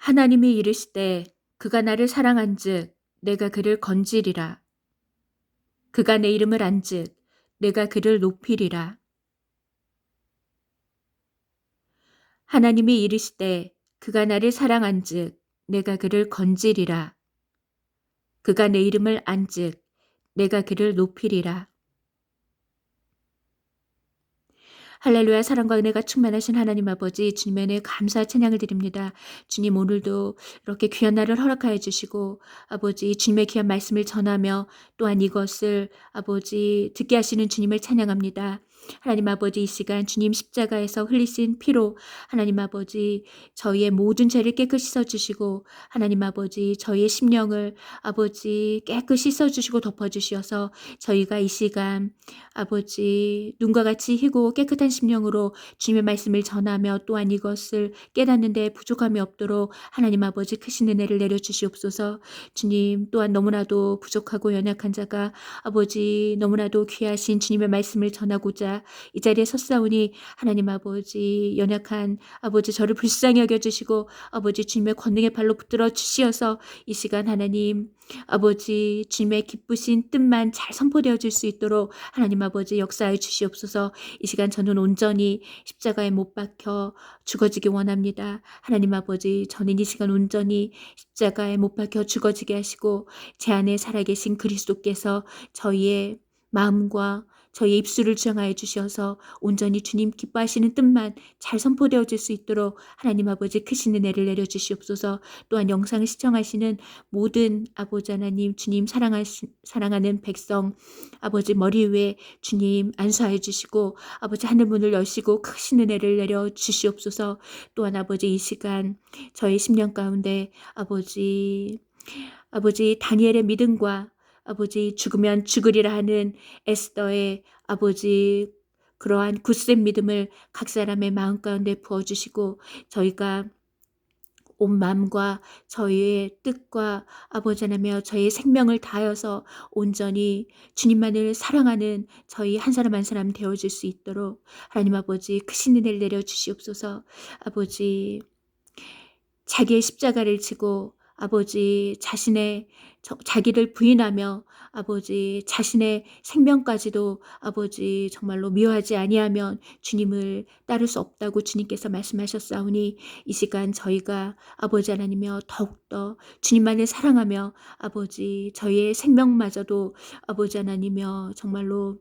하나님이 이르시되 그가 나를 사랑한즉 내가 그를 건지리라. 그가 내 이름을 안즉 내가 그를 높이리라. 하나님이 이르시되 그가 나를 사랑한즉 내가 그를 건지리라. 그가 내 이름을 안즉 내가 그를 높이리라. 할렐루야. 사랑과 은혜가 충만하신 하나님 아버지, 주님의 은혜 감사 찬양을 드립니다. 주님, 오늘도 이렇게 귀한 날을 허락하여 주시고 아버지 주님의 귀한 말씀을 전하며 또한 이것을 아버지 듣게 하시는 주님을 찬양합니다. 하나님 아버지, 이 시간 주님 십자가에서 흘리신 피로 하나님 아버지 저희의 모든 죄를 깨끗이 씻어주시고 하나님 아버지 저희의 심령을 아버지 깨끗이 씻어주시고 덮어주시어서 저희가 이 시간 아버지 눈과 같이 희고 깨끗한 심령으로 주님의 말씀을 전하며 또한 이것을 깨닫는 데 부족함이 없도록 하나님 아버지 크신 은혜를 내려주시옵소서. 주님, 또한 너무나도 부족하고 연약한 자가 아버지 너무나도 귀하신 주님의 말씀을 전하고자 이 자리에 섰사오니 하나님 아버지 연약한 아버지 저를 불쌍히 여겨주시고 아버지 주님의 권능의 발로 붙들어 주시어서 이 시간 하나님 아버지 주님의 기쁘신 뜻만 잘 선포되어질 수 있도록 하나님 아버지 역사해 주시옵소서. 이 시간 저는 온전히 십자가에 못 박혀 죽어지기 원합니다. 하나님 아버지, 저는 이 시간 온전히 십자가에 못 박혀 죽어지게 하시고 제 안에 살아계신 그리스도께서 저희의 마음과 저희의 입술을 주장하여 주셔서 온전히 주님 기뻐하시는 뜻만 잘 선포되어질 수 있도록 하나님 아버지 크신 은혜를 내려주시옵소서. 또한 영상을 시청하시는 모든 아버지 하나님 주님 사랑하는 백성 아버지 머리 위에 주님 안수하여 주시고 아버지 하늘문을 여시고 크신 은혜를 내려주시옵소서. 또한 아버지 이 시간 저의 심령 가운데 아버지 다니엘의 믿음과 아버지 죽으면 죽으리라 하는 에스더의 아버지 그러한 굳센 믿음을 각 사람의 마음 가운데 부어주시고 저희가 온 마음과 저희의 뜻과 아버지 하나며 저희의 생명을 다하여서 온전히 주님만을 사랑하는 저희 한 사람 한 사람 되어줄 수 있도록 하나님 아버지 크신 은혜를 내려주시옵소서. 아버지 자기의 십자가를 지고 아버지 자신의 자기를 부인하며 아버지 자신의 생명까지도 아버지 정말로 미워하지 아니하면 주님을 따를 수 없다고 주님께서 말씀하셨사오니 이 시간 저희가 아버지 하나님이여 더욱더 주님만을 사랑하며 아버지 저희의 생명마저도 아버지 하나님이여 정말로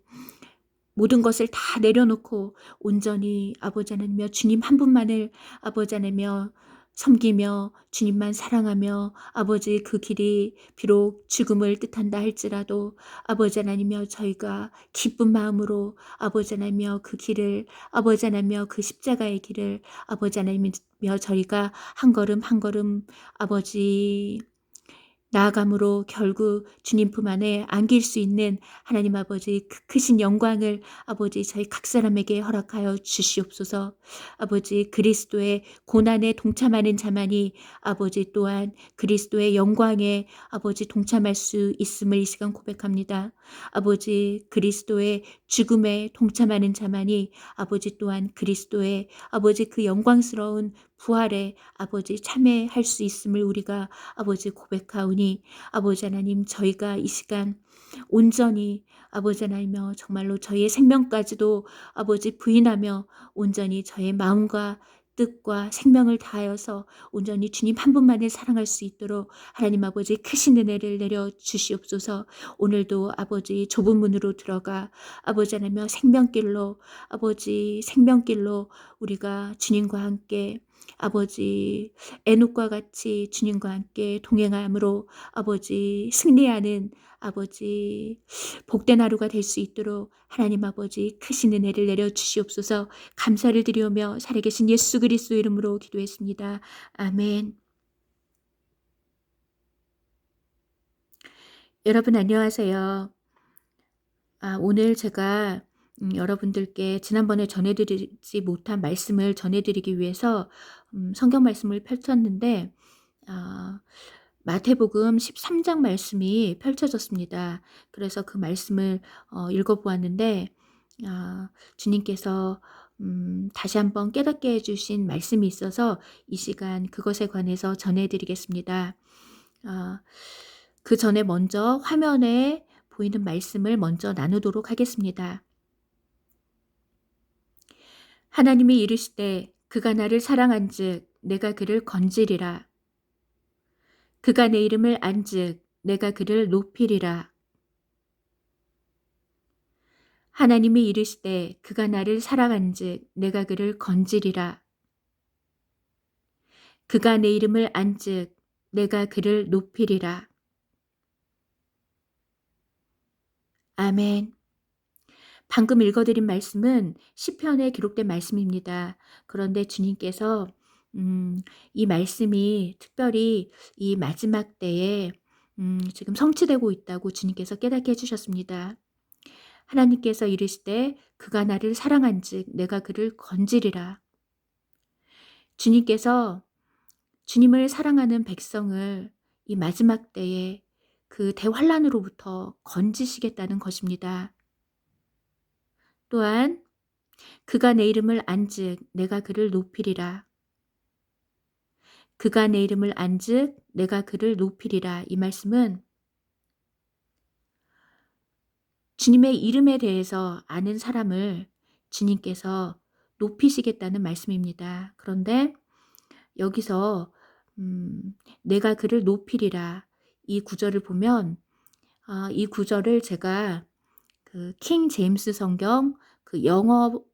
모든 것을 다 내려놓고 온전히 아버지 하나님이여 주님 한 분만을 아버지 하나님이여 섬기며 주님만 사랑하며 아버지 그 길이 비록 죽음을 뜻한다 할지라도 아버지 하나님이여 저희가 기쁜 마음으로 아버지 하나님이여 그 길을 아버지 하나님이여 그 십자가의 길을 아버지 하나님이여 저희가 한 걸음 한 걸음 아버지 나아감으로 결국 주님 품 안에 안길 수 있는 하나님 아버지 그 크신 영광을 아버지 저희 각 사람에게 허락하여 주시옵소서. 아버지 그리스도의 고난에 동참하는 자만이 아버지 또한 그리스도의 영광에 아버지 동참할 수 있음을 이 시간 고백합니다. 아버지 그리스도의 죽음에 동참하는 자만이 아버지 또한 그리스도의 아버지 그 영광스러운 부활에 아버지 참여할 수 있음을 우리가 아버지 고백하오니 아버지 하나님 저희가 이 시간 온전히 아버지 하나님이여 정말로 저희의 생명까지도 아버지 부인하며 온전히 저의 마음과 뜻과 생명을 다하여서 온전히 주님 한 분만을 사랑할 수 있도록 하나님 아버지 크신 은혜를 내려 주시옵소서. 오늘도 아버지 좁은 문으로 들어가 아버지 하나님이여 생명길로 우리가 주님과 함께 아버지 에녹과 같이 주님과 함께 동행함으로 아버지 승리하는 아버지 복된 하루가 될 수 있도록 하나님 아버지 크신 은혜를 내려 주시옵소서. 감사를 드리오며 살아계신 예수 그리스도 이름으로 기도했습니다. 아멘. 여러분 안녕하세요. 오늘 제가 여러분들께 지난번에 전해드리지 못한 말씀을 전해드리기 위해서 성경 말씀을 펼쳤는데 마태복음 13장 말씀이 펼쳐졌습니다. 그래서 그 말씀을 읽어보았는데 주님께서 다시 한번 깨닫게 해 주신 말씀이 있어서 이 시간 그것에 관해서 전해 드리겠습니다. 아 그전에 먼저 화면에 보이는 말씀을 먼저 나누도록 하겠습니다. 하나님이 이르시되 그가 나를 사랑한즉 내가 그를 건지리라. 그가 내 이름을 안즉 내가 그를 높이리라. 하나님이 이르시되 그가 나를 사랑한즉 내가 그를 건지리라. 그가 내 이름을 안즉 내가 그를 높이리라. 아멘. 방금 읽어드린 말씀은 시편에 기록된 말씀입니다. 그런데 주님께서 이 말씀이 특별히 이 마지막 때에 지금 성취되고 있다고 주님께서 깨닫게 해주셨습니다. 하나님께서 이르시되 그가 나를 사랑한즉 내가 그를 건지리라. 주님께서 주님을 사랑하는 백성을 이 마지막 때에 그 대환란으로부터 건지시겠다는 것입니다. 또한 그가 내 이름을 안즉 내가 그를 높이리라. 그가 내 이름을 안즉 내가 그를 높이리라. 이 말씀은 주님의 이름에 대해서 아는 사람을 주님께서 높이시겠다는 말씀입니다. 그런데 여기서 내가 그를 높이리라 이 구절을 보면 이 구절을 제가 그 킹 제임스 성경 그 영어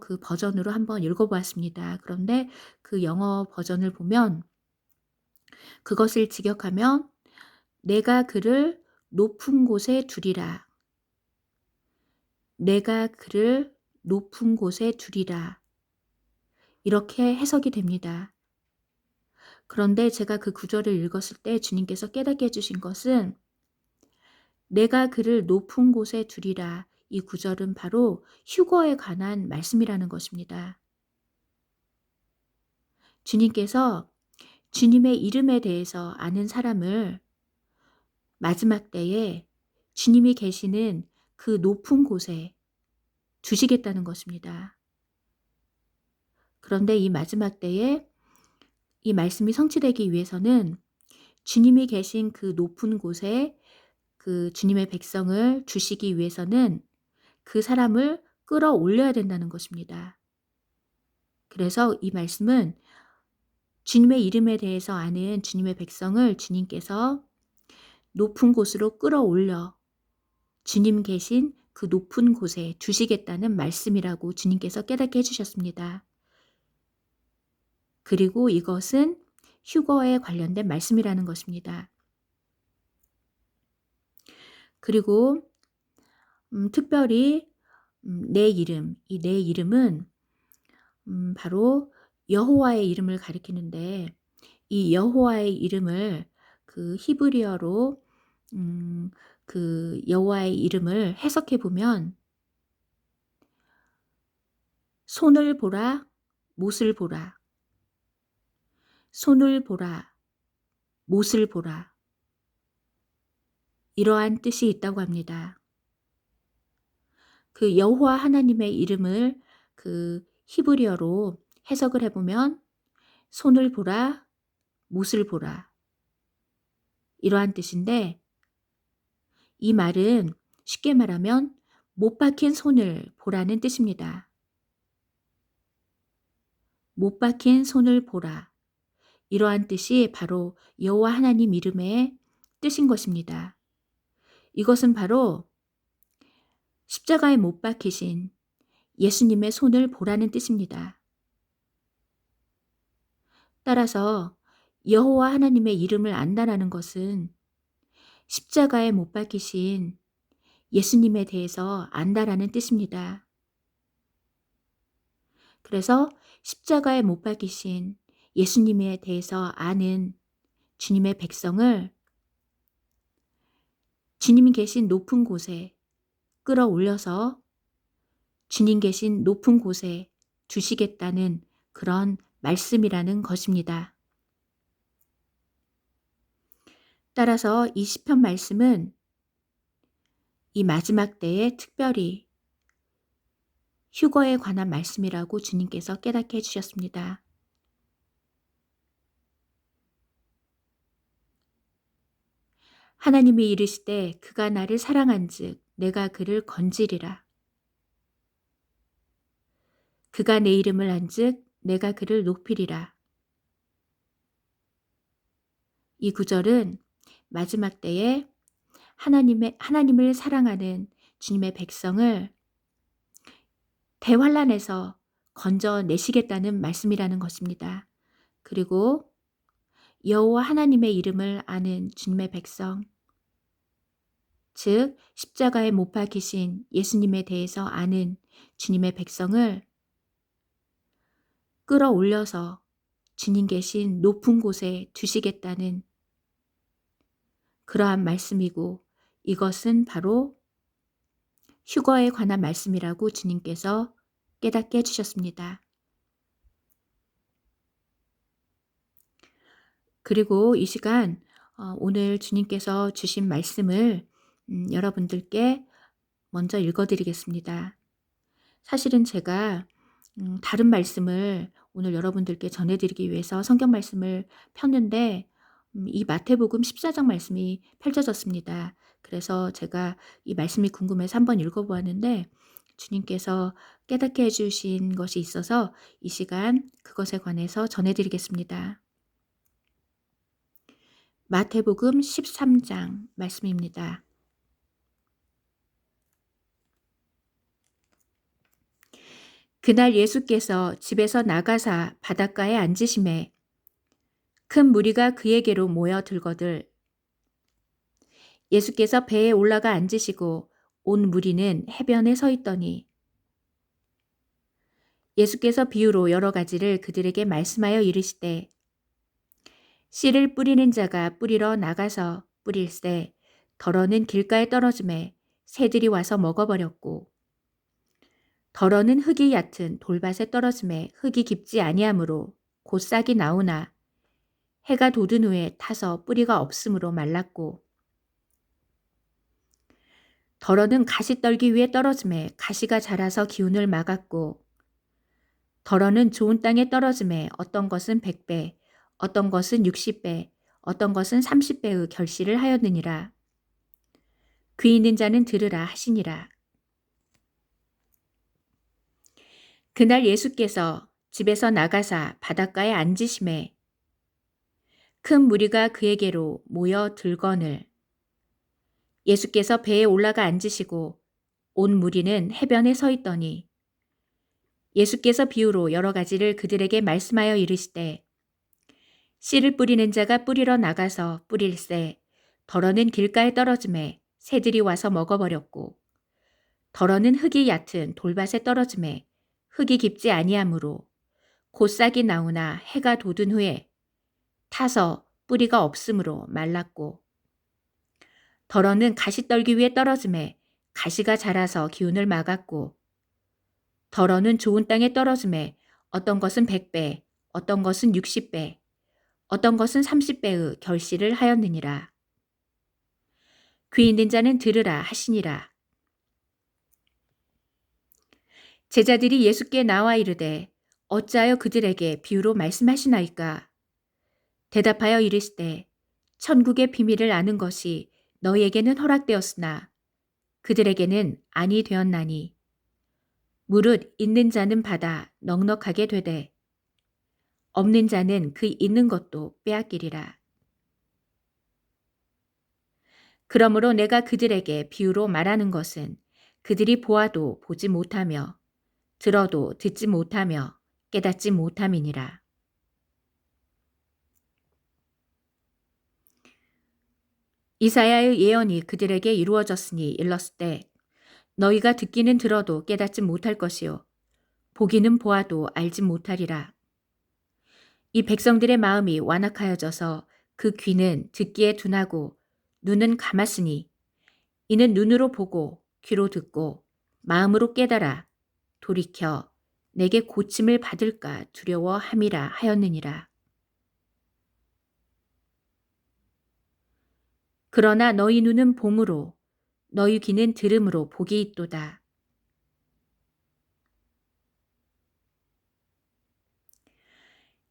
그 버전으로 한번 읽어보았습니다. 그런데 그 영어 버전을 보면 그것을 직역하면 내가 그를 높은 곳에 두리라. 내가 그를 높은 곳에 두리라. 이렇게 해석이 됩니다. 그런데 제가 그 구절을 읽었을 때 주님께서 깨닫게 해주신 것은 내가 그를 높은 곳에 두리라. 이 구절은 바로 휴거에 관한 말씀이라는 것입니다. 주님께서 주님의 이름에 대해서 아는 사람을 마지막 때에 주님이 계시는 그 높은 곳에 두시겠다는 것입니다. 그런데 이 마지막 때에 이 말씀이 성취되기 위해서는 주님이 계신 그 높은 곳에 그 주님의 백성을 두시기 위해서는 그 사람을 끌어올려야 된다는 것입니다. 그래서 이 말씀은 주님의 이름에 대해서 아는 주님의 백성을 주님께서 높은 곳으로 끌어올려 주님 계신 그 높은 곳에 두시겠다는 말씀이라고 주님께서 깨닫게 해주셨습니다. 그리고 이것은 휴거에 관련된 말씀이라는 것입니다. 그리고 특별히 내 이름, 이 내 이름은 바로 여호와의 이름을 가리키는데 이 여호와의 이름을 그 히브리어로 그 여호와의 이름을 해석해 보면 손을 보라, 못을 보라, 손을 보라, 못을 보라 이러한 뜻이 있다고 합니다. 그 여호와 하나님의 이름을 그 히브리어로 해석을 해보면 손을 보라, 못을 보라 이러한 뜻인데 이 말은 쉽게 말하면 못 박힌 손을 보라는 뜻입니다. 못 박힌 손을 보라. 이러한 뜻이 바로 여호와 하나님 이름의 뜻인 것입니다. 이것은 바로 십자가에 못 박히신 예수님의 손을 보라는 뜻입니다. 따라서 여호와 하나님의 이름을 안다라는 것은 십자가에 못 박히신 예수님에 대해서 안다라는 뜻입니다. 그래서 십자가에 못 박히신 예수님에 대해서 아는 주님의 백성을 주님이 계신 높은 곳에 끌어올려서 주님 계신 높은 곳에 두시겠다는 그런 말씀이라는 것입니다. 따라서 이 시편 말씀은 이 마지막 때에 특별히 휴거에 관한 말씀이라고 주님께서 깨닫게 해주셨습니다. 하나님이 이르시되 그가 나를 사랑한즉 내가 그를 건지리라. 그가 내 이름을 안즉 내가 그를 높이리라. 이 구절은 마지막 때에 하나님을 사랑하는 주님의 백성을 대환란에서 건져내시겠다는 말씀이라는 것입니다. 그리고 여호와 하나님의 이름을 아는 주님의 백성, 즉 십자가에 못 박히신 예수님에 대해서 아는 주님의 백성을 끌어올려서 주님 계신 높은 곳에 두시겠다는 그러한 말씀이고, 이것은 바로 휴거에 관한 말씀이라고 주님께서 깨닫게 해주셨습니다. 그리고 이 시간 오늘 주님께서 주신 말씀을 여러분들께 먼저 읽어드리겠습니다. 사실은 제가 다른 말씀을 오늘 여러분들께 전해드리기 위해서 성경 말씀을 폈는데 이 마태복음 14장 말씀이 펼쳐졌습니다. 그래서 제가 이 말씀이 궁금해서 한번 읽어보았는데 주님께서 깨닫게 해주신 것이 있어서 이 시간 그것에 관해서 전해드리겠습니다. 마태복음 13장 말씀입니다. 그날 예수께서 집에서 나가사 바닷가에 앉으심에 큰 무리가 그에게로 모여 들거들 예수께서 배에 올라가 앉으시고 온 무리는 해변에 서 있더니 예수께서 비유로 여러 가지를 그들에게 말씀하여 이르시되 씨를 뿌리는 자가 뿌리러 나가서 뿌릴새 덜어는 길가에 떨어짐에 새들이 와서 먹어버렸고 덜어는 흙이 얕은 돌밭에 떨어짐에 흙이 깊지 아니하므로 곧 싹이 나오나 해가 돋은 후에 타서 뿌리가 없으므로 말랐고 덜어는 가시떨기 위에 떨어짐에 가시가 자라서 기운을 막았고 덜어는 좋은 땅에 떨어짐에 어떤 것은 100배, 어떤 것은 60배, 어떤 것은 30배의 결실을 하였느니라. 귀 있는 자는 들으라 하시니라. 그날 예수께서 집에서 나가사 바닷가에 앉으심에 큰 무리가 그에게로 모여 들거늘 예수께서 배에 올라가 앉으시고 온 무리는 해변에 서 있더니 예수께서 비유로 여러 가지를 그들에게 말씀하여 이르시되 씨를 뿌리는 자가 뿌리러 나가서 뿌릴새 덜어는 길가에 떨어짐에 새들이 와서 먹어버렸고 덜어는 흙이 얕은 돌밭에 떨어짐에 흙이 깊지 아니하므로 곧 싹이 나오나 해가 돋은 후에 타서 뿌리가 없으므로 말랐고 덜어는 가시떨기 위에 떨어짐에 가시가 자라서 기운을 막았고 덜어는 좋은 땅에 떨어짐에 어떤 것은 100배, 어떤 것은 60배, 어떤 것은 30배의 결실을 하였느니라. 귀 있는 자는 들으라 하시니라. 제자들이 예수께 나와 이르되 어찌하여 그들에게 비유로 말씀하시나이까? 대답하여 이르시되 천국의 비밀을 아는 것이 너희에게는 허락되었으나 그들에게는 아니 되었나니 무릇 있는 자는 받아 넉넉하게 되되 없는 자는 그 있는 것도 빼앗기리라. 그러므로 내가 그들에게 비유로 말하는 것은 그들이 보아도 보지 못하며 들어도 듣지 못하며 깨닫지 못함이니라. 이사야의 예언이 그들에게 이루어졌으니 일렀을 때 너희가 듣기는 들어도 깨닫지 못할 것이요 보기는 보아도 알지 못하리라. 이 백성들의 마음이 완악하여져서 그 귀는 듣기에 둔하고 눈은 감았으니 이는 눈으로 보고 귀로 듣고 마음으로 깨달아 돌이켜 내게 고침을 받을까 두려워함이라 하였느니라. 그러나 너희 눈은 봄으로 너희 귀는 들음으로 복이 있도다.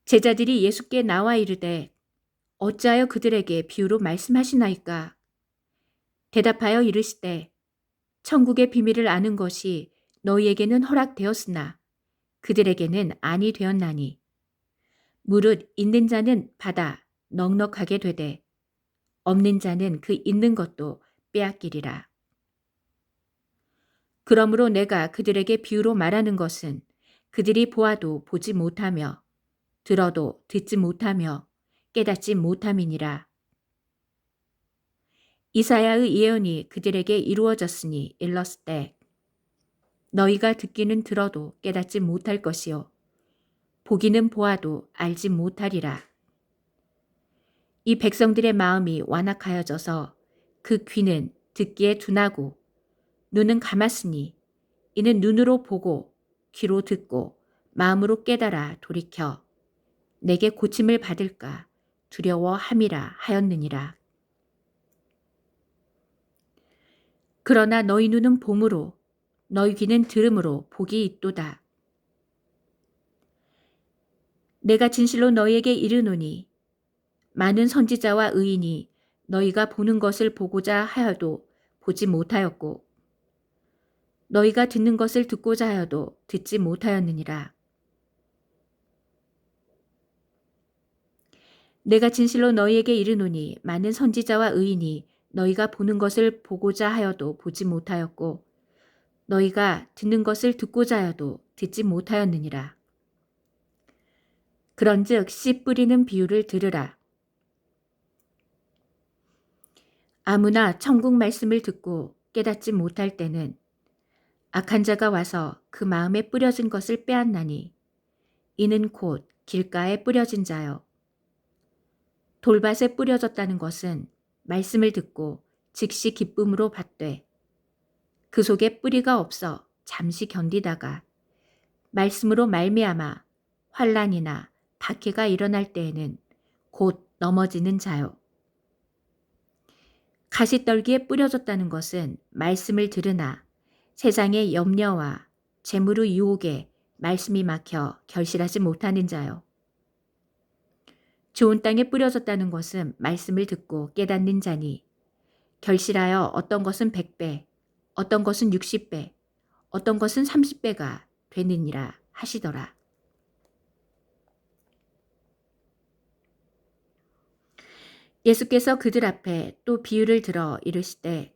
제자들이 예수께 나와 이르되 어찌하여 그들에게 비유로 말씀하시나이까? 대답하여 이르시되 천국의 비밀을 아는 것이 너희에게는 허락되었으나 그들에게는 아니 되었나니 무릇 있는 자는 받아 넉넉하게 되되 없는 자는 그 있는 것도 빼앗기리라. 그러므로 내가 그들에게 비유로 말하는 것은 그들이 보아도 보지 못하며 들어도 듣지 못하며 깨닫지 못함이니라. 이사야의 예언이 그들에게 이루어졌으니 일렀을 너희가 듣기는 들어도 깨닫지 못할 것이요 보기는 보아도 알지 못하리라. 이 백성들의 마음이 완악하여져서 그 귀는 듣기에 둔하고 눈은 감았으니 이는 눈으로 보고 귀로 듣고 마음으로 깨달아 돌이켜 내게 고침을 받을까 두려워함이라 하였느니라. 그러나 너희 눈은 봄으로 너희 귀는 들음으로 복이 있도다. 내가 진실로 너희에게 이르노니 많은 선지자와 의인이 너희가 보는 것을 보고자 하여도 보지 못하였고 너희가 듣는 것을 듣고자 하여도 듣지 못하였느니라. 내가 진실로 너희에게 이르노니 많은 선지자와 의인이 너희가 보는 것을 보고자 하여도 보지 못하였고 너희가 듣는 것을 듣고자 하여도 듣지 못하였느니라. 그런즉 씨 뿌리는 비유를 들으라. 아무나 천국 말씀을 듣고 깨닫지 못할 때는 악한 자가 와서 그 마음에 뿌려진 것을 빼앗나니 이는 곧 길가에 뿌려진 자요. 돌밭에 뿌려졌다는 것은 말씀을 듣고 즉시 기쁨으로 받되 그 속에 뿌리가 없어 잠시 견디다가 말씀으로 말미암아 환난이나 박해가 일어날 때에는 곧 넘어지는 자요. 가시떨기에 뿌려졌다는 것은 말씀을 들으나 세상의 염려와 재물의 유혹에 말씀이 막혀 결실하지 못하는 자요. 좋은 땅에 뿌려졌다는 것은 말씀을 듣고 깨닫는 자니 결실하여 어떤 것은 100배, 어떤 것은 60배, 어떤 것은 30배가 되느니라 하시더라. 예수께서 그들 앞에 또 비유를 들어 이르시되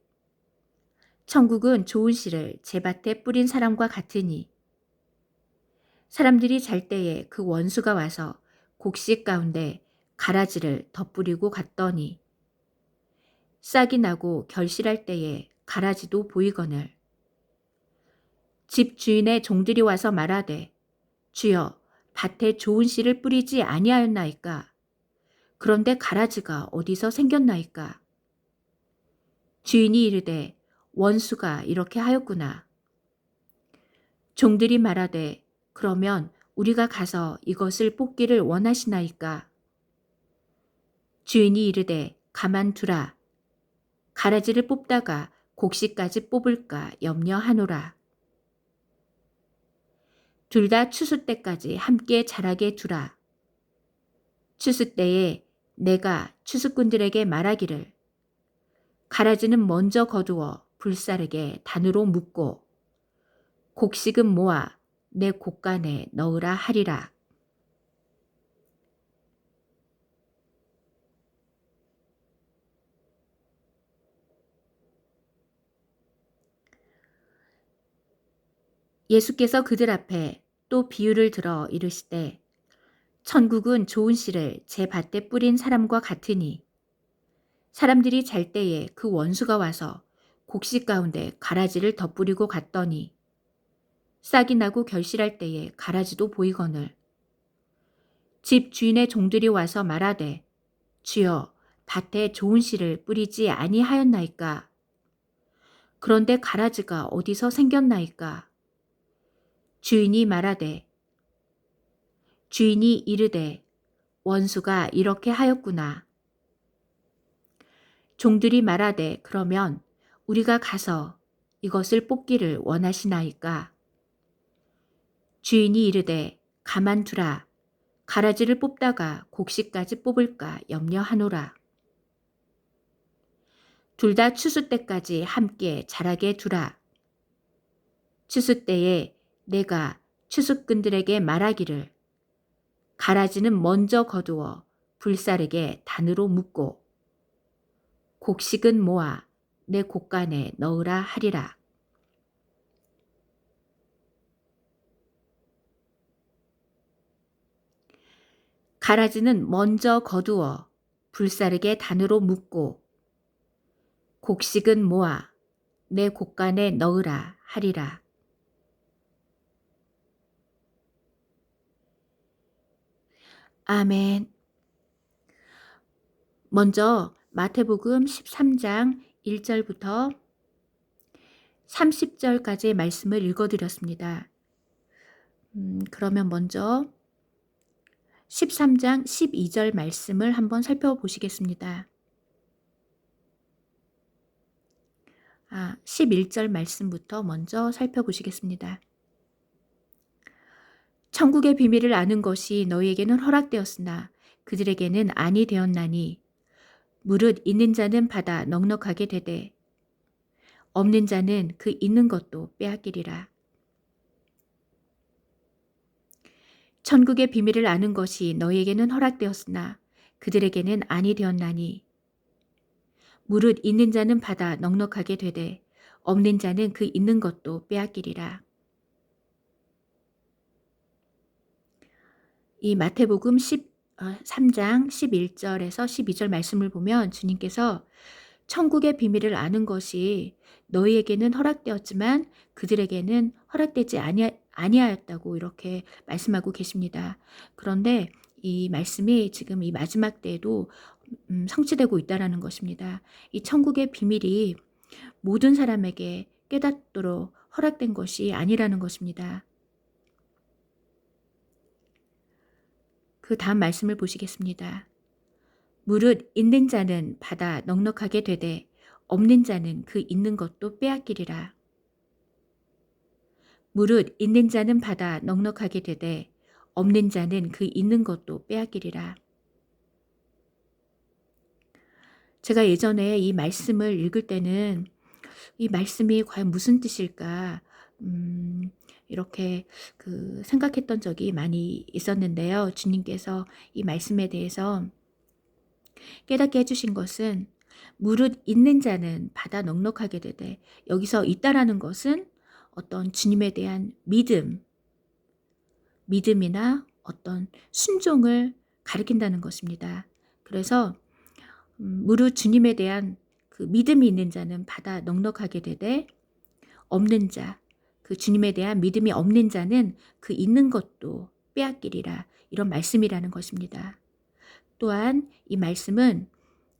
천국은 좋은 씨를 제밭에 뿌린 사람과 같으니 사람들이 잘 때에 그 원수가 와서 곡식 가운데 가라지를 덧뿌리고 갔더니 싹이 나고 결실할 때에 가라지도 보이거늘 집 주인의 종들이 와서 말하되 주여 밭에 좋은 씨를 뿌리지 아니하였나이까? 그런데 가라지가 어디서 생겼나이까? 주인이 이르되 원수가 이렇게 하였구나. 종들이 말하되 그러면 우리가 가서 이것을 뽑기를 원하시나이까? 주인이 이르되 가만두라. 가라지를 뽑다가 곡식까지 뽑을까 염려하노라. 둘 다 추수 때까지 함께 자라게 두라. 추수 때에 내가 추수꾼들에게 말하기를 가라지는 먼저 거두어 불사르게 단으로 묶고 곡식은 모아 내 곡간에 넣으라 하리라. 예수께서 그들 앞에 또 비유를 들어 이르시되 천국은 좋은 씨를 제 밭에 뿌린 사람과 같으니 사람들이 잘 때에 그 원수가 와서 곡식 가운데 가라지를 덧뿌리고 갔더니 싹이 나고 결실할 때에 가라지도 보이거늘 집 주인의 종들이 와서 말하되 주여 밭에 좋은 씨를 뿌리지 아니하였나이까? 그런데 가라지가 어디서 생겼나이까? 주인이 말하되 주인이 이르되 원수가 이렇게 하였구나. 종들이 말하되 그러면 우리가 가서 이것을 뽑기를 원하시나이까? 주인이 이르되 가만두라. 가라지를 뽑다가 곡식까지 뽑을까 염려하노라. 둘 다 추수 때까지 함께 자라게 두라. 추수 때에 내가 추수꾼들에게 말하기를 가라지는 먼저 거두어 불사르게 단으로 묶고 곡식은 모아 내 곡간에 넣으라 하리라. 가라지는 먼저 거두어 불사르게 단으로 묶고 곡식은 모아 내 곡간에 넣으라 하리라. 아멘. 먼저 마태복음 13장 1절부터 30절까지의 말씀을 읽어드렸습니다. 그러면 먼저 13장 12절 말씀을 한번 살펴보시겠습니다. 11절 말씀부터 먼저 살펴보시겠습니다. 천국의 비밀을 아는 것이 너희에게는 허락되었으나 그들에게는 아니 되었나니 무릇 있는 자는 받아 넉넉하게 되되 없는 자는 그 있는 것도 빼앗기리라. 천국의 비밀을 아는 것이 너희에게는 허락되었으나 그들에게는 아니 되었나니 무릇 있는 자는 받아 넉넉하게 되되 없는 자는 그 있는 것도 빼앗기리라. 이 마태복음 13장 11절에서 12절 말씀을 보면 주님께서 천국의 비밀을 아는 것이 너희에게는 허락되었지만 그들에게는 허락되지 아니하였다고 이렇게 말씀하고 계십니다. 그런데 이 말씀이 지금 이 마지막 때에도 성취되고 있다라는 것입니다. 이 천국의 비밀이 모든 사람에게 깨닫도록 허락된 것이 아니라는 것입니다. 그 다음 말씀을 보시겠습니다. 무릇 있는 자는 받아 넉넉하게 되되 없는 자는 그 있는 것도 빼앗기리라. 무릇 있는 자는 받아 넉넉하게 되되 없는 자는 그 있는 것도 빼앗기리라. 제가 예전에 이 말씀을 읽을 때는 이 말씀이 과연 무슨 뜻일까 이렇게 생각했던 적이 많이 있었는데요. 주님께서 이 말씀에 대해서 깨닫게 해주신 것은 무릇 있는 자는 받아 넉넉하게 되되 여기서 있다라는 것은 어떤 주님에 대한 믿음이나 어떤 순종을 가리킨다는 것입니다. 그래서 무릇 주님에 대한 그 믿음이 있는 자는 받아 넉넉하게 되되 없는 자, 그 주님에 대한 믿음이 없는 자는 그 있는 것도 빼앗기리라. 이런 말씀이라는 것입니다. 또한 이 말씀은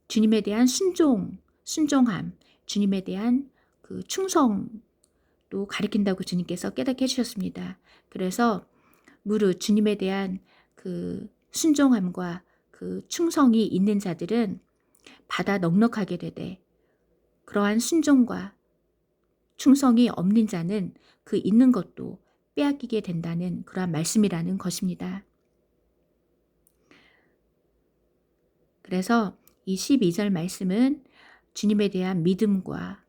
주님에 대한 순종함, 주님에 대한 그 충성도 가리킨다고 주님께서 깨닫게 해주셨습니다. 그래서 무릇 주님에 대한 그 순종함과 그 충성이 있는 자들은 받아 넉넉하게 되되 그러한 순종과 충성이 없는 자는 그 있는 것도 빼앗기게 된다는 그러한 말씀이라는 것입니다. 그래서 이 12절 말씀은 주님에 대한 믿음과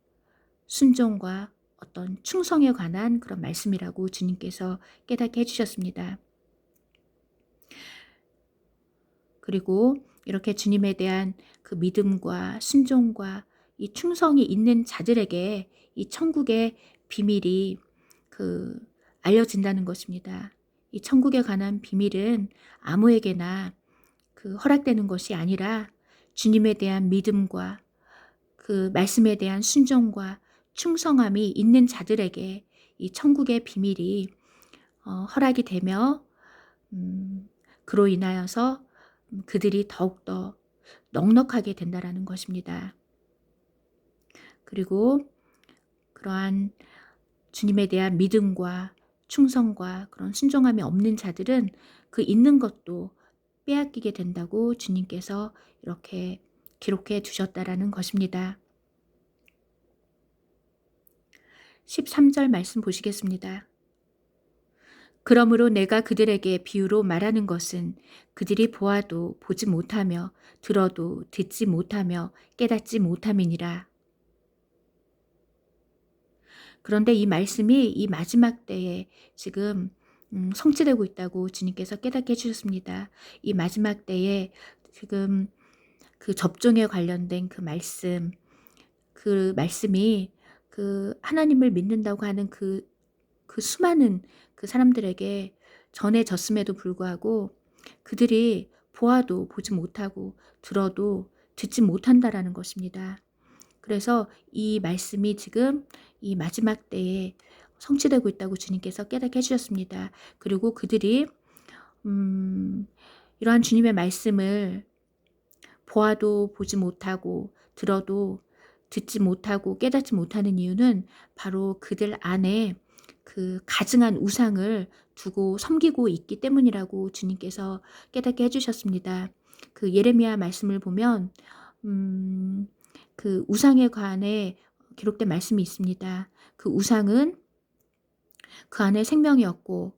순종과 어떤 충성에 관한 그런 말씀이라고 주님께서 깨닫게 해주셨습니다. 그리고 이렇게 주님에 대한 그 믿음과 순종과 이 충성이 있는 자들에게 이 천국의 비밀이 알려진다는 것입니다. 이 천국에 관한 비밀은 아무에게나 허락되는 것이 아니라 주님에 대한 믿음과 그 말씀에 대한 순종과 충성함이 있는 자들에게 이 천국의 비밀이 허락이 되며 그로 인하여서 그들이 더욱더 넉넉하게 된다라는 것입니다. 그리고 그러한 주님에 대한 믿음과 충성과 그런 순종함이 없는 자들은 그 있는 것도 빼앗기게 된다고 주님께서 이렇게 기록해 두셨다라는 것입니다. 13절 말씀 보시겠습니다. 그러므로 내가 그들에게 비유로 말하는 것은 그들이 보아도 보지 못하며 들어도 듣지 못하며 깨닫지 못함이니라. 그런데 이 말씀이 이 마지막 때에 지금 성취되고 있다고 주님께서 깨닫게 해주셨습니다. 이 마지막 때에 지금 그 접종에 관련된 그 말씀이 그 하나님을 믿는다고 하는 그 수많은 그 사람들에게 전해졌음에도 불구하고 그들이 보아도 보지 못하고 들어도 듣지 못한다라는 것입니다. 그래서 이 말씀이 지금 이 마지막 때에 성취되고 있다고 주님께서 깨닫게 해주셨습니다. 그리고 그들이 이러한 주님의 말씀을 보아도 보지 못하고 들어도 듣지 못하고 깨닫지 못하는 이유는 바로 그들 안에 그 가증한 우상을 두고 섬기고 있기 때문이라고 주님께서 깨닫게 해주셨습니다. 그 예레미야 말씀을 보면 그 우상에 관해 기록된 말씀이 있습니다. 그 우상은 그 안에 생명이었고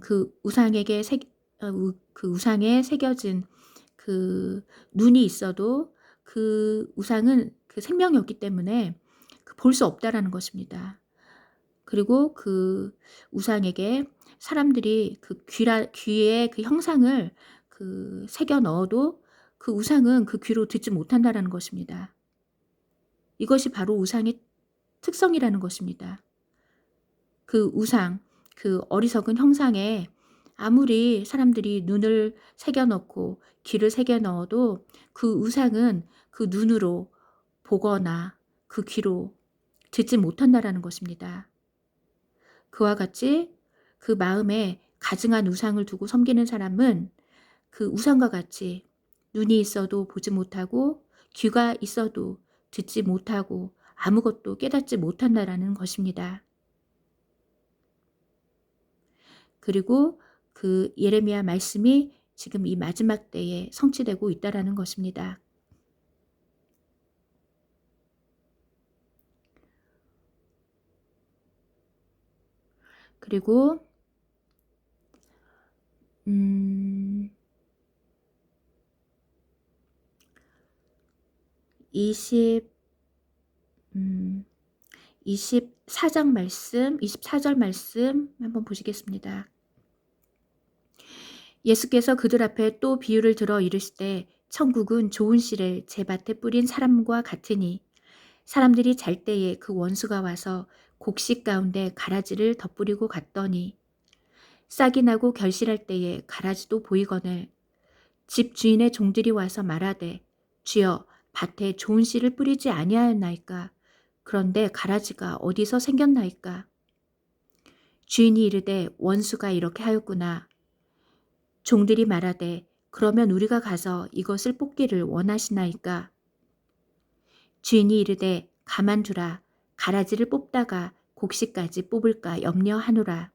그 우상에 새겨진 그 눈이 있어도 그 우상은 그 생명이 없기 때문에 볼 수 없다라는 것입니다. 그리고 그 우상에게 사람들이 그 귀에 그 형상을 그 새겨 넣어도 그 우상은 그 귀로 듣지 못한다라는 것입니다. 이것이 바로 우상의 특성이라는 것입니다. 그 우상, 그 어리석은 형상에 아무리 사람들이 눈을 새겨 넣고 귀를 새겨 넣어도 그 우상은 그 눈으로 보거나 그 귀로 듣지 못한다라는 것입니다. 그와 같이 그 마음에 가증한 우상을 두고 섬기는 사람은 그 우상과 같이 눈이 있어도 보지 못하고 귀가 있어도 듣지 못하고 아무것도 깨닫지 못한다라는 것입니다. 그리고 그 예레미야 말씀이 지금 이 마지막 때에 성취되고 있다라는 것입니다. 그리고 24장 말씀, 24절 말씀 한번 보시겠습니다. 예수께서 그들 앞에 또 비유를 들어 이르시되 천국은 좋은 씨를 제 밭에 뿌린 사람과 같으니 사람들이 잘 때에 그 원수가 와서 곡식 가운데 가라지를 덧뿌리고 갔더니 싹이 나고 결실할 때에 가라지도 보이거늘 집 주인의 종들이 와서 말하되 주여 밭에 좋은 씨를 뿌리지 아니하였나이까 그런데 가라지가 어디서 생겼나이까 주인이 이르되 원수가 이렇게 하였구나 종들이 말하되 그러면 우리가 가서 이것을 뽑기를 원하시나이까 주인이 이르되 가만두라 가라지를 뽑다가 곡식까지 뽑을까 염려하노라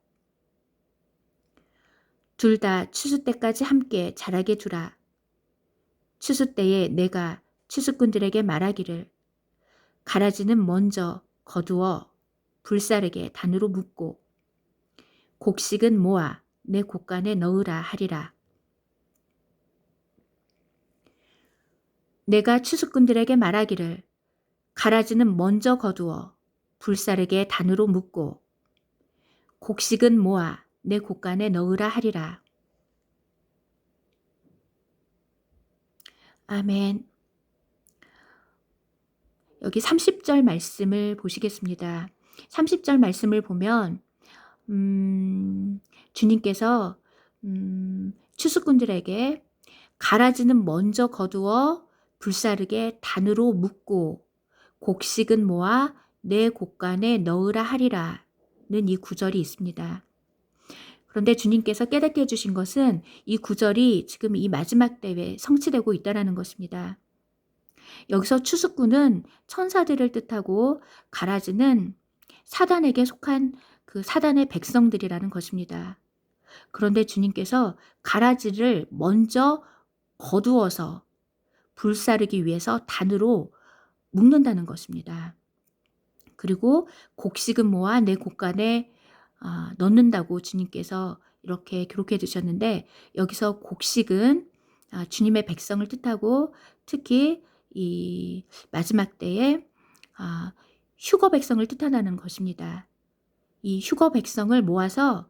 둘 다 추수 때까지 함께 자라게 두라 추수 때에 내가 추수꾼들에게 말하기를 가라지는 먼저 거두어 불사르게 단으로 묶고 곡식은 모아 내 곡간에 넣으라 하리라. 내가 추수꾼들에게 말하기를 가라지는 먼저 거두어 불사르게 단으로 묶고 곡식은 모아 내 곡간에 넣으라 하리라. 아멘. 여기 30절 말씀을 보시겠습니다. 30절 말씀을 보면 주님께서 추수꾼들에게 가라지는 먼저 거두어 불사르게 단으로 묶고 곡식은 모아 내 곡간에 넣으라 하리라는 이 구절이 있습니다. 그런데 주님께서 깨닫게 해주신 것은 이 구절이 지금 이 마지막 때에 성취되고 있다는 것입니다. 여기서 추수꾼은 천사들을 뜻하고 가라지는 사단에게 속한 그 사단의 백성들이라는 것입니다. 그런데 주님께서 가라지를 먼저 거두어서 불사르기 위해서 단으로 묶는다는 것입니다. 그리고 곡식은 모아 내 곡간에 넣는다고 주님께서 이렇게 기록해 두셨는데, 여기서 곡식은 주님의 백성을 뜻하고, 특히 이 마지막 때에 휴거 백성을 뜻한다는 것입니다. 이 휴거 백성을 모아서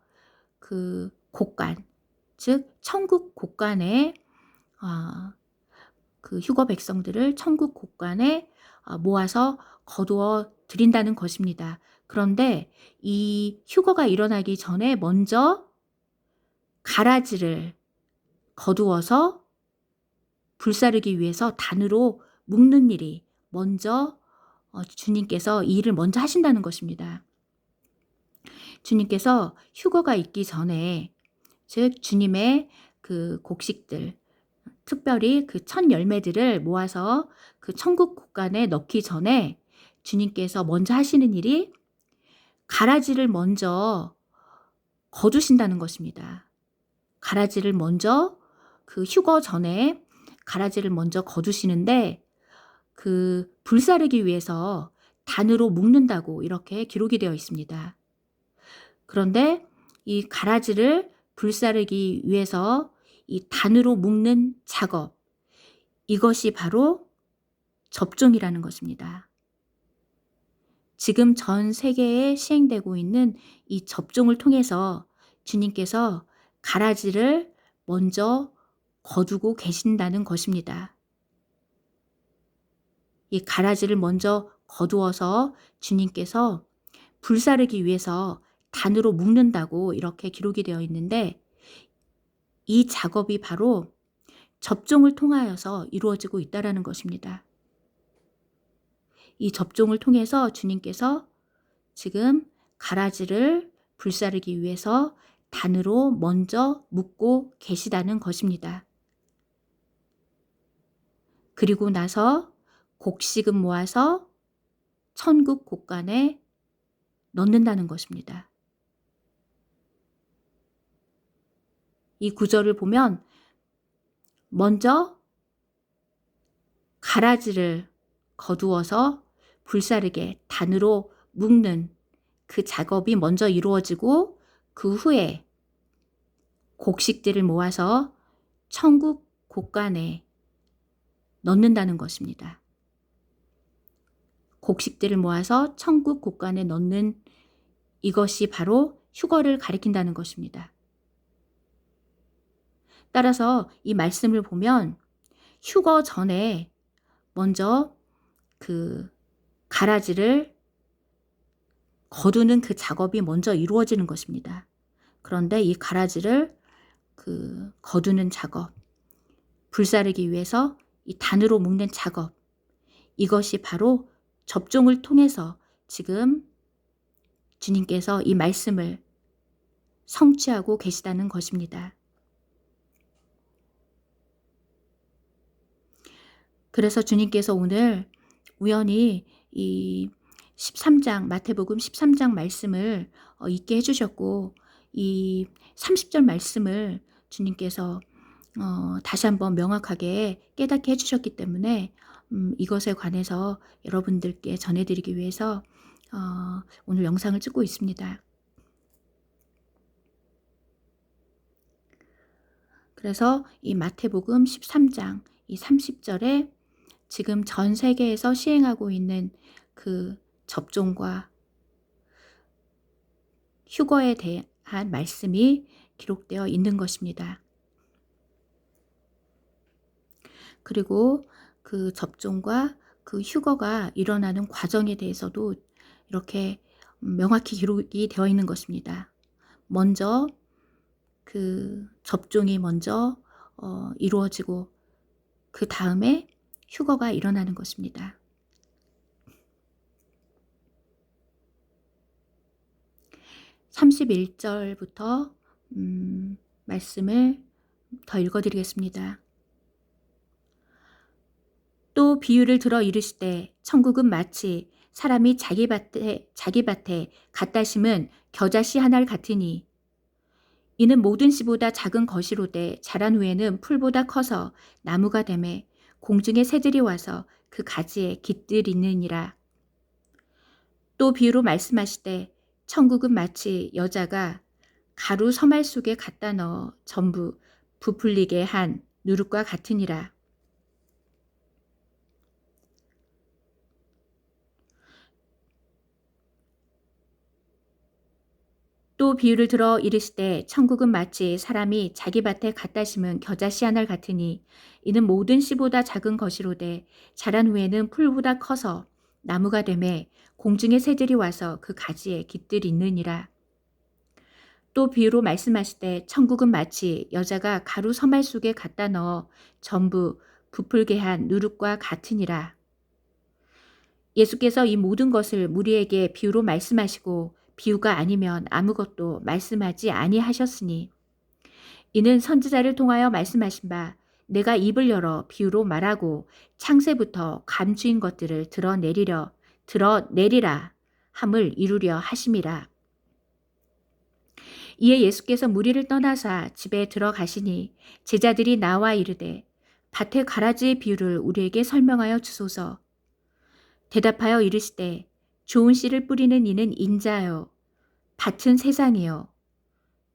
그 곳간, 즉 천국 곳간에 그 휴거 백성들을 천국 곳간에 모아서 거두어 드린다는 것입니다. 그런데 이 휴거가 일어나기 전에 먼저 가라지를 거두어서 불사르기 위해서 단으로 묶는 일이 먼저 주님께서 이 일을 먼저 하신다는 것입니다. 주님께서 휴거가 있기 전에, 즉 주님의 그 곡식들, 특별히 그 첫 열매들을 모아서 그 천국 곳간에 넣기 전에 주님께서 먼저 하시는 일이 가라지를 먼저 거두신다는 것입니다. 가라지를 먼저, 그 휴거 전에 가라지를 먼저 거두시는데, 그 불사르기 위해서 단으로 묶는다고 이렇게 기록이 되어 있습니다. 그런데 이 가라지를 불사르기 위해서 이 단으로 묶는 작업, 이것이 바로 접종이라는 것입니다. 지금 전 세계에 시행되고 있는 이 접종을 통해서 주님께서 가라지를 먼저 거두고 계신다는 것입니다. 이 가라지를 먼저 거두어서 주님께서 불사르기 위해서 단으로 묶는다고 이렇게 기록이 되어 있는데, 이 작업이 바로 접종을 통하여서 이루어지고 있다는 것입니다. 이 접종을 통해서 주님께서 지금 가라지를 불사르기 위해서 단으로 먼저 묶고 계시다는 것입니다. 그리고 나서 곡식은 모아서 천국 곳간에 넣는다는 것입니다. 이 구절을 보면 먼저 가라지를 거두어서 불사르게 단으로 묶는 그 작업이 먼저 이루어지고, 그 후에 곡식들을 모아서 천국 곳간에 넣는다는 것입니다. 곡식들을 모아서 천국 곳간에 넣는 이것이 바로 휴거를 가리킨다는 것입니다. 따라서 이 말씀을 보면 휴거 전에 먼저 그 가라지를 거두는 그 작업이 먼저 이루어지는 것입니다. 그런데 이 가라지를 그 거두는 작업, 불사르기 위해서 이 단으로 묶는 작업, 이것이 바로 접종을 통해서 지금 주님께서 이 말씀을 성취하고 계시다는 것입니다. 그래서 주님께서 오늘 우연히 이 13장, 마태복음 13장 말씀을 읽게 해주셨고, 이 30절 말씀을 주님께서 다시 한번 명확하게 깨닫게 해주셨기 때문에 이것에 관해서 여러분들께 전해드리기 위해서 오늘 영상을 찍고 있습니다. 그래서 이 마태복음 13장 이 30절에 지금 전 세계에서 시행하고 있는 그 접종과 휴거에 대한 말씀이 기록되어 있는 것입니다. 그리고 그 접종과 그 휴거가 일어나는 과정에 대해서도 이렇게 명확히 기록이 되어 있는 것입니다. 먼저 그 접종이 먼저 이루어지고, 그 다음에 휴거가 일어나는 것입니다. (31절부터) 말씀을 더 읽어드리겠습니다. 또 비유를 들어 이르시되 천국은 마치 사람이 자기 밭에 갖다 심은 겨자씨 하나를 같으니, 이는 모든 씨보다 작은 것이로되 자란 후에는 풀보다 커서 나무가 되매 공중의 새들이 와서 그 가지에 깃들이느니라. 또 비유로 말씀하시되 천국은 마치 여자가 가루 서말 속에 갖다 넣어 전부 부풀리게 한 누룩과 같으니라. 또 비유를 들어 이르시되 천국은 마치 사람이 자기 밭에 갖다 심은 겨자 씨 하나 같으니 이는 모든 씨보다 작은 것이로되 자란 후에는 풀보다 커서 나무가 되매 공중의 새들이 와서 그 가지에 깃들이 있느니라. 또 비유로 말씀하시되 천국은 마치 여자가 가루 서말 속에 갖다 넣어 전부 부풀게 한 누룩과 같으니라. 예수께서 이 모든 것을 무리에게 비유로 말씀하시고 비유가 아니면 아무것도 말씀하지 아니하셨으니 이는 선지자를 통하여 말씀하신 바 내가 입을 열어 비유로 말하고 창세부터 감추인 것들을 드러내리라 함을 이루려 하심이라. 이에 예수께서 무리를 떠나사 집에 들어가시니 제자들이 나와 이르되 밭의 가라지의 비유를 우리에게 설명하여 주소서. 대답하여 이르시되 좋은 씨를 뿌리는 이는 인자요 밭은 세상이요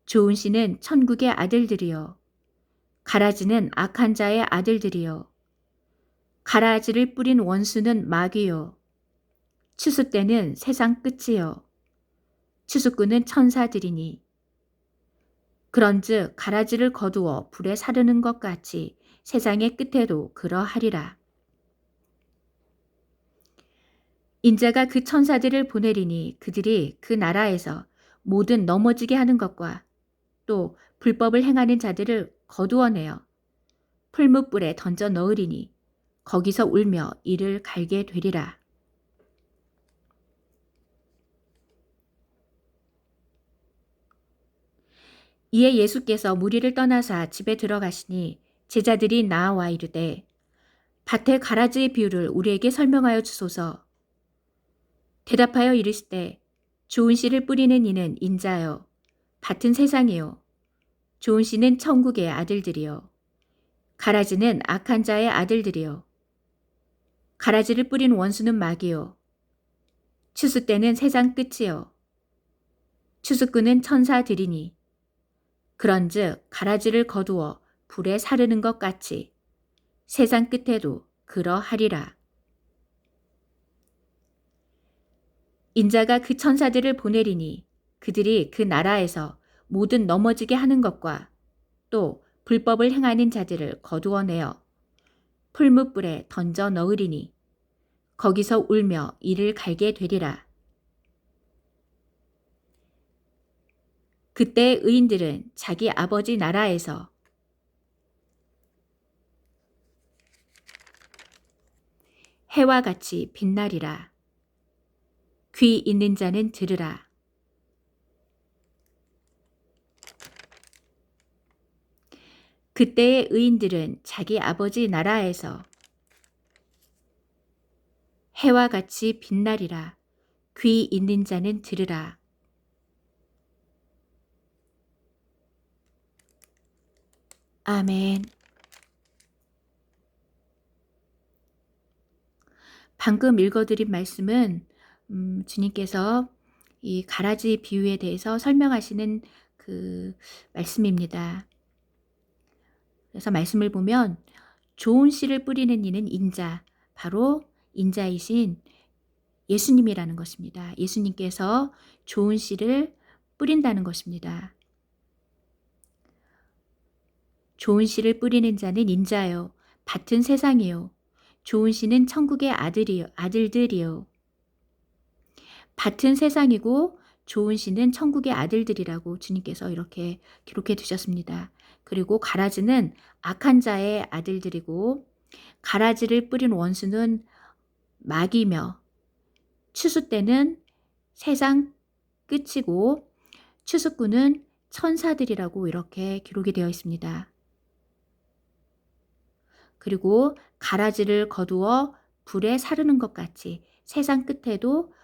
좋은 씨는 천국의 아들들이요 가라지는 악한 자의 아들들이요 가라지를 뿌린 원수는 마귀요 추수 때는 세상 끝이요 추수꾼은 천사들이니 그런즉 가라지를 거두어 불에 사르는 것 같이 세상의 끝에도 그러하리라. 인자가 그 천사들을 보내리니 그들이 그 나라에서 모든 넘어지게 하는 것과 또 불법을 행하는 자들을 거두어내어 풀무불에 던져 넣으리니 거기서 울며 이를 갈게 되리라. 이에 예수께서 무리를 떠나사 집에 들어가시니 제자들이 나와 이르되 밭의 가라지의 비유를 우리에게 설명하여 주소서. 대답하여 이르시되 좋은 씨를 뿌리는 이는 인자요 밭은 세상이요 좋은 씨는 천국의 아들들이요 가라지는 악한 자의 아들들이요 가라지를 뿌린 원수는 마귀요 추수 때는 세상 끝이요 추수꾼은 천사들이니 그런즉 가라지를 거두어 불에 사르는 것 같이 세상 끝에도 그러하리라. 인자가 그 천사들을 보내리니 그들이 그 나라에서 모든 넘어지게 하는 것과 또 불법을 행하는 자들을 거두어내어 풀무불에 던져 넣으리니 거기서 울며 이를 갈게 되리라. 그때 의인들은 자기 아버지 나라에서 해와 같이 빛나리라. 귀 있는 자는 들으라. 그때의 의인들은 자기 아버지 나라에서 해와 같이 빛나리라. 귀 있는 자는 들으라. 아멘. 방금 읽어드린 말씀은 주님께서 이 가라지 비유에 대해서 설명하시는 그 말씀입니다. 그래서 말씀을 보면 좋은 씨를 뿌리는 이는 인자, 바로 인자이신 예수님이라는 것입니다. 예수님께서 좋은 씨를 뿌린다는 것입니다. 좋은 씨를 뿌리는 자는 인자요, 밭은 세상이요, 좋은 씨는 천국의 아들들이요. 밭은 세상이고 좋은 씨는 천국의 아들들이라고 주님께서 이렇게 기록해 두셨습니다. 그리고 가라지는 악한 자의 아들들이고 가라지를 뿌린 원수는 마귀며 추수 때는 세상 끝이고 추수꾼은 천사들이라고 이렇게 기록이 되어 있습니다. 그리고 가라지를 거두어 불에 사르는 것 같이 세상 끝에도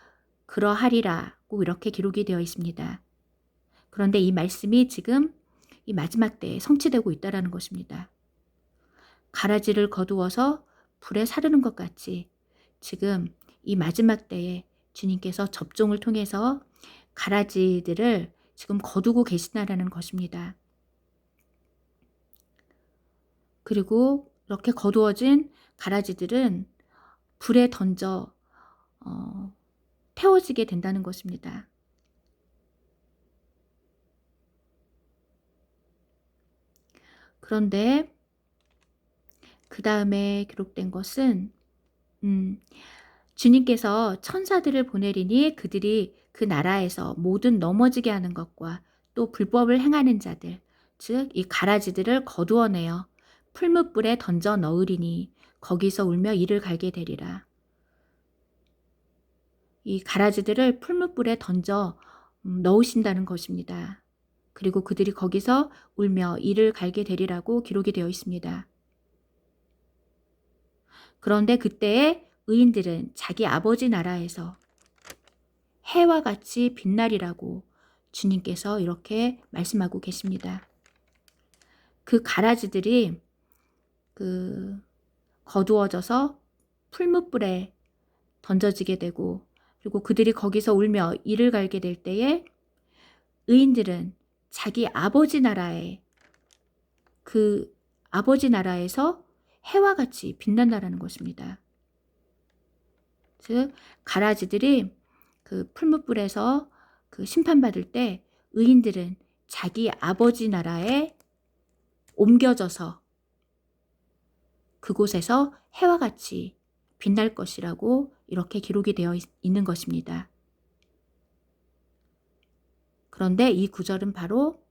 그러하리라고 이렇게 기록이 되어 있습니다. 그런데 이 말씀이 지금 이 마지막 때에 성취되고 있다는 것입니다. 가라지를 거두어서 불에 사르는 것 같이 지금 이 마지막 때에 주님께서 접종을 통해서 가라지들을 지금 거두고 계시다라는 것입니다. 그리고 이렇게 거두어진 가라지들은 불에 던져 태워지게 된다는 것입니다. 그런데 그 다음에 기록된 것은 주님께서 천사들을 보내리니 그들이 그 나라에서 모든 넘어지게 하는 것과 또 불법을 행하는 자들, 즉 이 가라지들을 거두어내어 풀무불에 던져 넣으리니 거기서 울며 이를 갈게 되리라. 이 가라지들을 풀무불에 던져 넣으신다는 것입니다. 그리고 그들이 거기서 울며 이를 갈게 되리라고 기록이 되어 있습니다. 그런데 그때에 의인들은 자기 아버지 나라에서 해와 같이 빛나리라고 주님께서 이렇게 말씀하고 계십니다. 그 가라지들이 거두어져서 풀무불에 던져지게 되고, 그리고 그들이 거기서 울며 이를 갈게 될 때에 의인들은 자기 아버지 나라에, 그 아버지 나라에서 해와 같이 빛난다라는 것입니다. 즉 가라지들이 그 풀무불에서 그 심판받을 때 의인들은 자기 아버지 나라에 옮겨져서 그곳에서 해와 같이 빛날 것이라고 이렇게 기록이 되어 있는 것입니다. 그런데 이 구절은 바로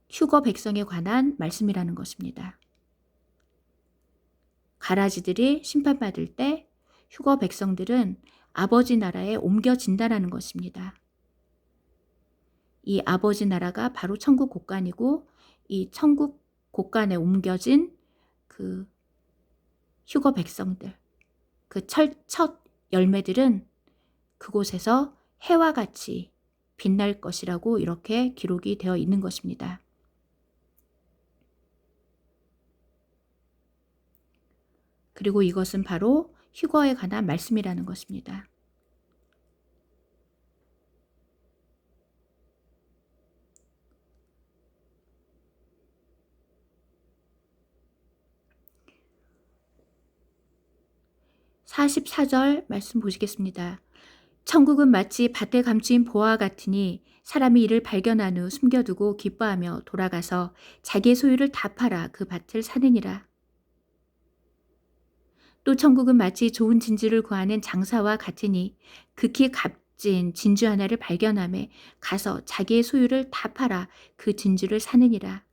휴거 백성에 관한 말씀이라는 것입니다. 가라지들이 심판받을 때 휴거 백성들은 아버지 나라에 옮겨진다라는 것입니다. 이 아버지 나라가 바로 천국 곳간이고, 이 천국 곳간에 옮겨진 그 휴거 백성들, 그 첫 열매들은 그곳에서 해와 같이 빛날 것이라고 이렇게 기록이 되어 있는 것입니다. 그리고 이것은 바로 휴거에 관한 말씀이라는 것입니다. (44절) 말씀 보시겠습니다. 천국은 마치 밭에 감추인 보화와 같으니 사람이 이를 발견한 후 숨겨두고 기뻐하며 돌아가서 자기의 소유를 다 팔아 그 밭을 사느니라. 또 천국은 마치 좋은 진주를 구하는 장사와 같으니 극히 값진 진주 하나를 발견하며 가서 자기의 소유를 다 팔아 그 진주를 사느니라.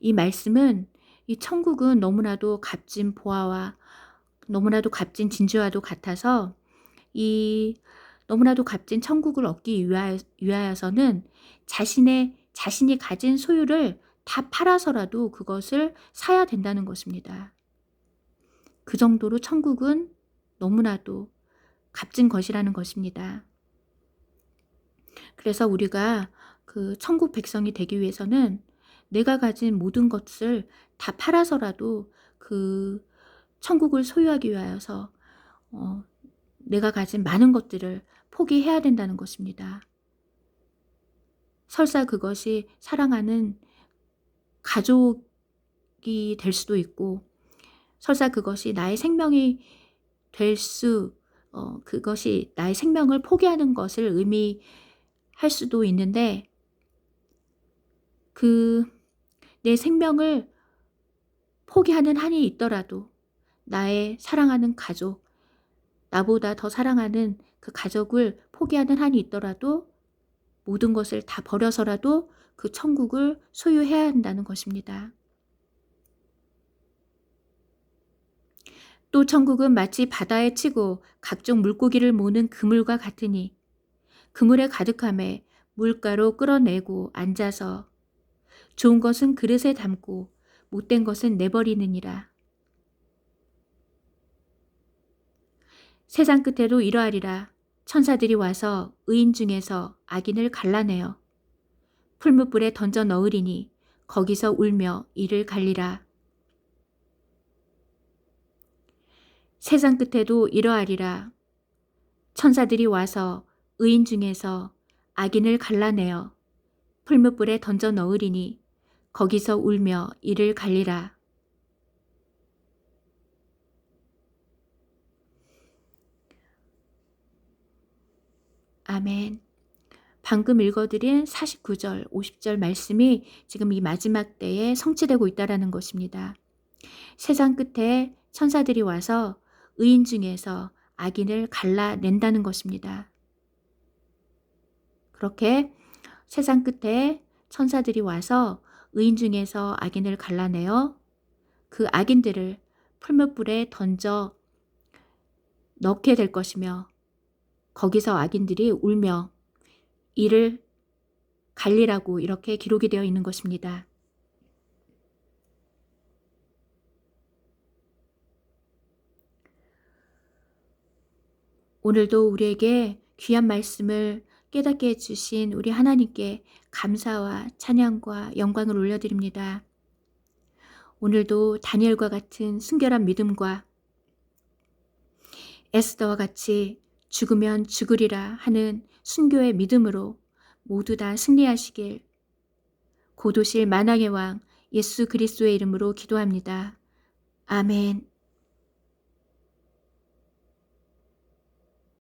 이 말씀은 이 천국은 너무나도 값진 보화와 너무나도 값진 진주와도 같아서 이 너무나도 값진 천국을 얻기 위하여서는 자신이 가진 소유를 다 팔아서라도 그것을 사야 된다는 것입니다. 그 정도로 천국은 너무나도 값진 것이라는 것입니다. 그래서 우리가 그 천국 백성이 되기 위해서는 내가 가진 모든 것을 다 팔아서라도 그 천국을 소유하기 위하여서 내가 가진 많은 것들을 포기해야 된다는 것입니다. 설사 그것이 사랑하는 가족이 될 수도 있고, 설사 그것이 나의 생명이 그것이 나의 생명을 포기하는 것을 의미할 수도 있는데, 내 생명을 포기하는 한이 있더라도 나의 사랑하는 가족, 나보다 더 사랑하는 그 가족을 포기하는 한이 있더라도 모든 것을 다 버려서라도 그 천국을 소유해야 한다는 것입니다. 또 천국은 마치 바다에 치고 각종 물고기를 모는 그물과 같으니 그물에 가득함에 물가로 끌어내고 앉아서 좋은 것은 그릇에 담고 못된 것은 내버리느니라. 세상 끝에도 이러하리라. 천사들이 와서 의인 중에서 악인을 갈라내어 풀무불에 던져 넣으리니 거기서 울며 이를 갈리라. 세상 끝에도 이러하리라. 천사들이 와서 의인 중에서 악인을 갈라내어 풀무불에 던져 넣으리니 거기서 울며 이를 갈리라. 아멘. 방금 읽어드린 49절, 50절 말씀이 지금 이 마지막 때에 성취되고 있다라는 것입니다. 세상 끝에 천사들이 와서 의인 중에서 악인을 갈라낸다는 것입니다. 그렇게 세상 끝에 천사들이 와서 의인 중에서 악인을 갈라내어 그 악인들을 풀무불에 던져 넣게 될 것이며 거기서 악인들이 울며 이를 갈리라고 이렇게 기록이 되어 있는 것입니다. 오늘도 우리에게 귀한 말씀을 깨닫게 해주신 우리 하나님께 감사와 찬양과 영광을 올려드립니다. 오늘도 다니엘과 같은 순결한 믿음과 에스더와 같이 죽으면 죽으리라 하는 순교의 믿음으로 모두 다 승리하시길 곧 오실 만왕의 왕 예수 그리스도의 이름으로 기도합니다. 아멘.